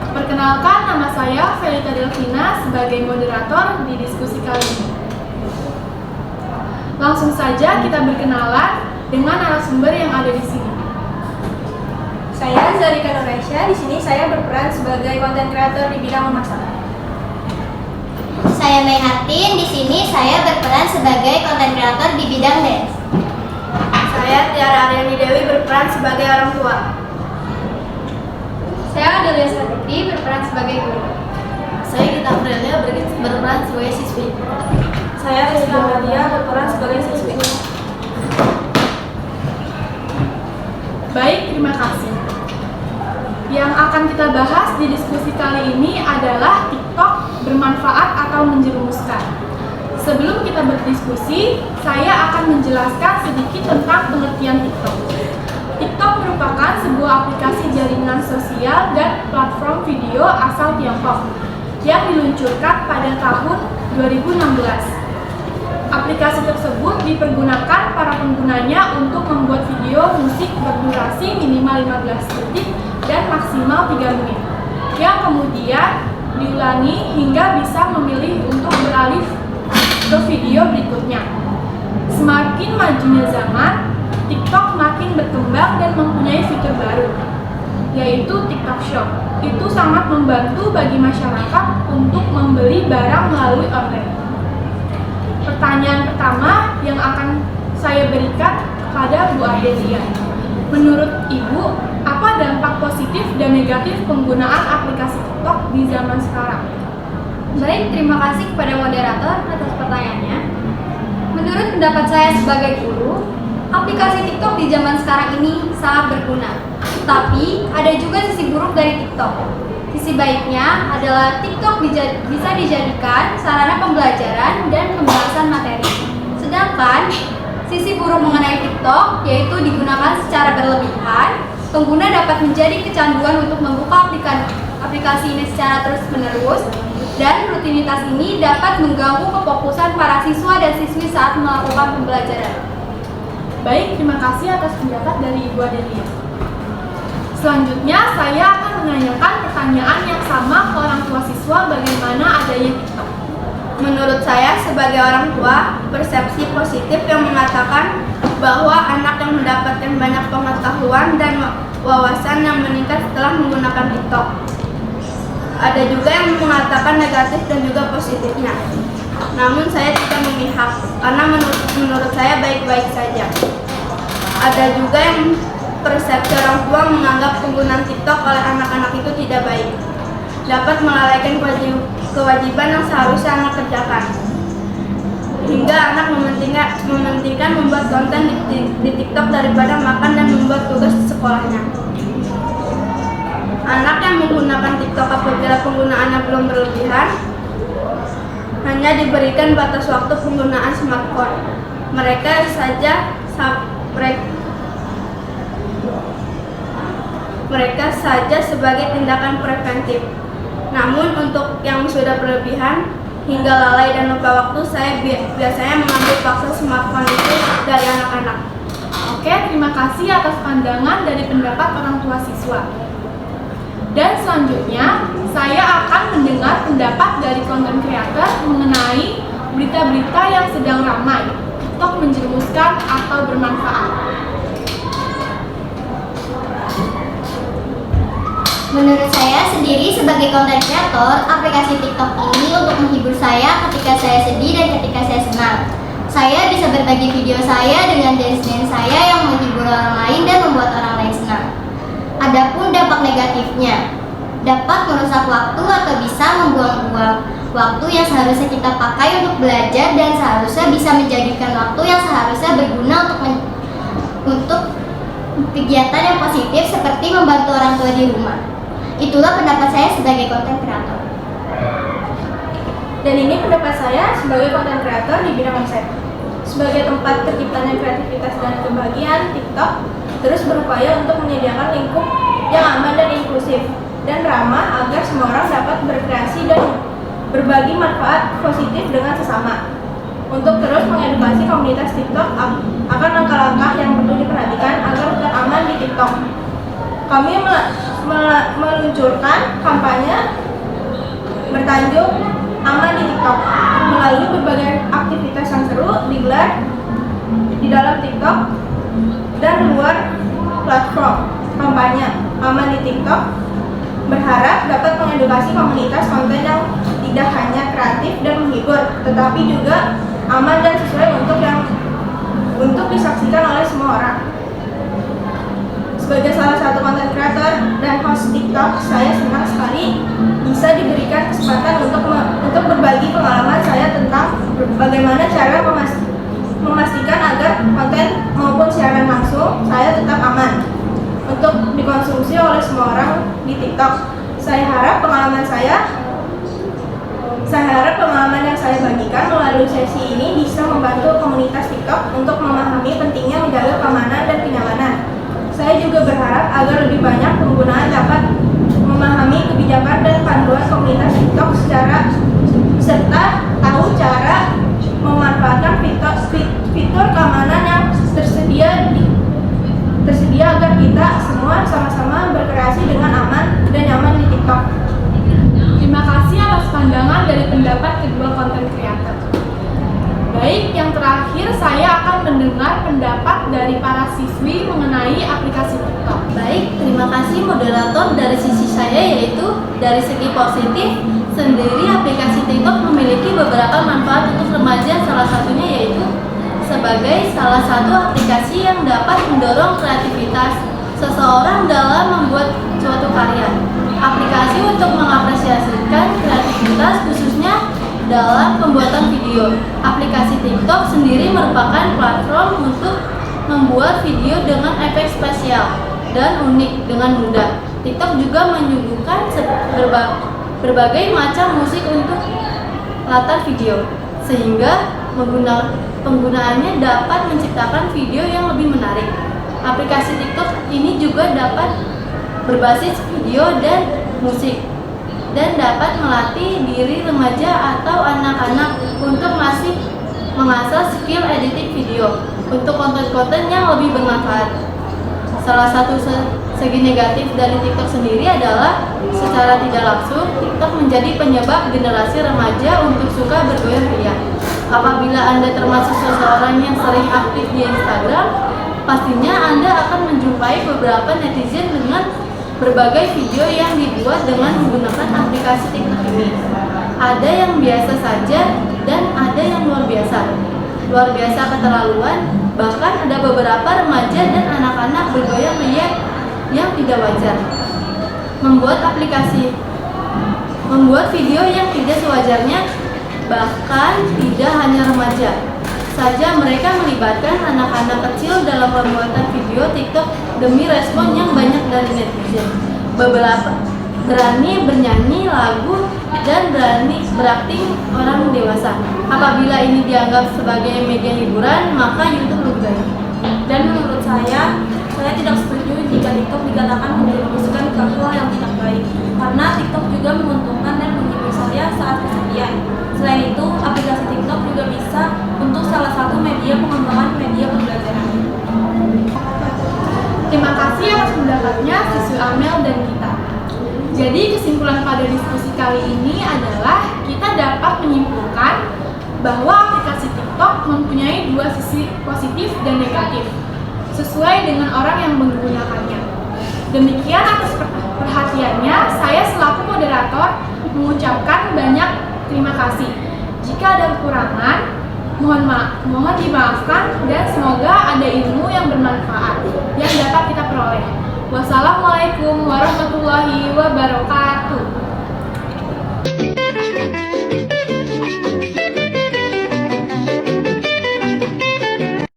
Perkenalkan, nama saya Felita Delvina sebagai moderator di diskusi kali ini. Langsung saja kita berkenalan dengan narasumber yang ada di sini. Saya Zarika Nuresya, di sini saya berperan sebagai konten kreator di bidang memasak. Saya Mei Hatin, di sini saya berperan sebagai konten kreator di bidang dance. Saya Tiara Aryani Dewi berperan sebagai orang tua. Saya Adelia Satri berperan sebagai guru. Saya Gita Frelia berperan sebagai siswi. Saya Rizka Nadia berperan sebagai siswi. Baik, terima kasih. Yang akan kita bahas di diskusi kali ini adalah TikTok bermanfaat atau menjerumuskan. Sebelum kita berdiskusi, saya akan menjelaskan sedikit tentang pengertian TikTok. TikTok merupakan sebuah aplikasi jaringan sosial dan platform video asal Tiongkok yang diluncurkan pada tahun 2016. Aplikasi tersebut dipergunakan para penggunanya untuk membuat video musik berdurasi minimal 15 detik dan maksimal 3 menit, yang kemudian diulangi hingga bisa memilih untuk beralih ke video berikutnya. Semakin majunya zaman, TikTok makin berkembang dan mempunyai fitur baru, yaitu TikTok Shop. Itu sangat membantu bagi masyarakat untuk membeli barang melalui online. Pertanyaan pertama yang akan saya berikan kepada Bu Adelia. Menurut Ibu, apa dampak positif dan negatif penggunaan aplikasi TikTok di zaman sekarang? Baik, terima kasih kepada moderator atas pertanyaannya. Menurut pendapat saya sebagai guru, aplikasi TikTok di zaman sekarang ini sangat berguna. Tapi ada juga sisi buruk dari TikTok. Sisi baiknya adalah TikTok bisa dijadikan sarana pembelajaran dan pembahasan materi. Sedangkan sisi buruk mengenai TikTok yaitu digunakan secara berlebihan, pengguna dapat menjadi kecanduan untuk membuka aplikasi ini secara terus-menerus, dan rutinitas ini dapat mengganggu kefokusan para siswa dan siswi saat melakukan pembelajaran. Baik, terima kasih atas pendapat dari Ibu Adelia. Selanjutnya, saya akan menanyakan pertanyaan yang sama ke orang tua siswa bagaimana adanya TikTok. Menurut saya sebagai orang tua, persepsi positif yang mengatakan bahwa anak yang mendapatkan banyak pengetahuan dan wawasan yang meningkat setelah menggunakan TikTok. Ada juga yang mengatakan negatif dan juga positifnya. Namun saya tidak memihak, karena menurut saya baik-baik saja. Ada juga yang persepsi orang tua menganggap penggunaan TikTok oleh anak-anak itu tidak baik, dapat melalaikan kewajiban yang seharusnya anak kerjakan, hingga anak mementingkan membuat konten di TikTok daripada makan dan membuat tugas di sekolahnya. Anak yang menggunakan TikTok apabila penggunaannya belum berlebihan hanya diberikan batas waktu penggunaan smartphone. Mereka saja sebagai tindakan preventif. Namun untuk yang sudah berlebihan hingga lalai dan lupa waktu, saya biasanya mengambil paksa smartphone itu dari anak-anak. Oke, terima kasih atas pandangan dari pendapat orang tua siswa. Dan selanjutnya, saya akan mendengar pendapat dari konten kreator mengenai berita-berita yang sedang ramai, TikTok menjerumuskan atau bermanfaat. Menurut saya sendiri sebagai konten kreator, aplikasi TikTok ini untuk menghibur saya ketika saya sedih dan ketika saya senang. Saya bisa berbagi video saya dengan dance-dance saya yang menghibur orang lain dan membuat orang lain senang. Adapun dampak negatifnya, dapat merusak waktu atau bisa membuang-buang waktu yang seharusnya kita pakai untuk belajar dan seharusnya bisa menjadikan waktu yang seharusnya berguna untuk kegiatan yang positif seperti membantu orang tua di rumah. Itulah pendapat saya sebagai konten kreator. Dan ini pendapat saya sebagai konten kreator di bidang konsep. Sebagai tempat terciptanya kreativitas dan kebahagiaan, TikTok terus berupaya untuk menyediakan lingkup yang aman dan inklusif dan ramah agar semua orang dapat berkreasi dan berbagi manfaat positif dengan sesama. Untuk terus mengedukasi komunitas TikTok akan langkah-langkah yang perlu diperhatikan agar tetap aman di TikTok. kami meluncurkan kampanye bertajuk Aman di TikTok. Melalui berbagai aktivitas yang seru digelar di dalam TikTok dan luar platform. Kampanye Aman di TikTok berharap dapat mengedukasi komunitas konten yang tidak hanya kreatif dan menghibur, tetapi juga aman dan sesuai untuk disaksikan oleh semua orang. Sebagai salah satu konten kreator dan host TikTok, saya senang sekali bisa diberikan kesempatan untuk berbagi pengalaman saya tentang bagaimana cara memastikan agar konten maupun siaran langsung saya tetap aman untuk dikonsumsi oleh semua orang di TikTok. Saya harap pengalaman yang saya bagikan melalui sesi ini bisa membantu komunitas TikTok untuk memahami pentingnya menjaga keamanan dan kenyamanan. Saya juga berharap agar lebih banyak penggunaan dapat memahami kebijakan dan panduan komunitas TikTok serta tahu cara memanfaatkan fitur keamanan yang tersedia agar kita semua sama-sama berkreasi dengan aman dan nyaman di TikTok. Terima kasih atas pandangan dari pendapat kedua konten kreator. Baik, yang terakhir saya akan mendengar pendapat dari para siswi mengenai aplikasi TikTok. Baik, terima kasih moderator. Dari sisi saya, yaitu dari segi positif sendiri, aplikasi TikTok memiliki beberapa manfaat untuk remaja. Salah satunya yaitu sebagai salah satu aplikasi yang dapat mendorong kreativitas seseorang dalam membuat suatu karya. Aplikasi untuk mengapresiasikan kreativitas khususnya dalam pembuatan video. Aplikasi TikTok sendiri merupakan platform untuk membuat video dengan efek spesial dan unik dengan mudah. TikTok juga menyuguhkan berbagai macam musik untuk latar video, sehingga penggunaannya dapat menciptakan video yang lebih menarik. Aplikasi TikTok ini juga dapat berbasis video dan musik dan dapat melatih diri remaja atau anak-anak untuk masih mengasah skill editing video untuk konten-konten yang lebih bermanfaat. Salah satu segi negatif dari TikTok sendiri adalah secara tidak langsung TikTok menjadi penyebab generasi remaja untuk suka bergoyang-goyang. Apabila Anda termasuk seseorang yang sering aktif di Instagram, pastinya Anda akan menjumpai beberapa netizen dengan berbagai video yang dibuat dengan menggunakan aplikasi TikTok ini. Ada yang biasa saja dan ada yang luar biasa. Luar biasa keterlaluan, bahkan ada beberapa remaja dan anak-anak bergoyang-goyang yang tidak wajar. Membuat video yang tidak sewajarnya, bahkan tidak hanya remaja saja, mereka melibatkan anak-anak kecil dalam pembuatan video TikTok demi respon yang banyak dari netizen. Beberapa berani bernyanyi lagu dan berani berakting orang dewasa. Apabila ini dianggap sebagai media hiburan, maka YouTube lebih baik. Dan menurut saya tidak setuju jika TikTok dikatakan menjerumuskan ke hal yang tidak baik, karena TikTok juga menguntungkan dan menghibur saya saat kesepian. Selain itu, aplikasi TikTok juga bisa untuk salah satu media pengembangan media pembelajaran. Terima kasih atas pendapatnya siswi Amel dan Gita. Jadi kesimpulan pada diskusi kali ini adalah kita dapat menyimpulkan bahwa aplikasi TikTok mempunyai dua sisi positif dan negatif sesuai dengan orang yang menggunakannya. Demikian atas perhatiannya, saya selaku moderator mengucapkan banyak terima kasih. Jika ada kekurangan, mohon dimaafkan dan semoga ada ilmu yang bermanfaat yang dapat kita peroleh. Wassalamualaikum warahmatullahi wabarakatuh.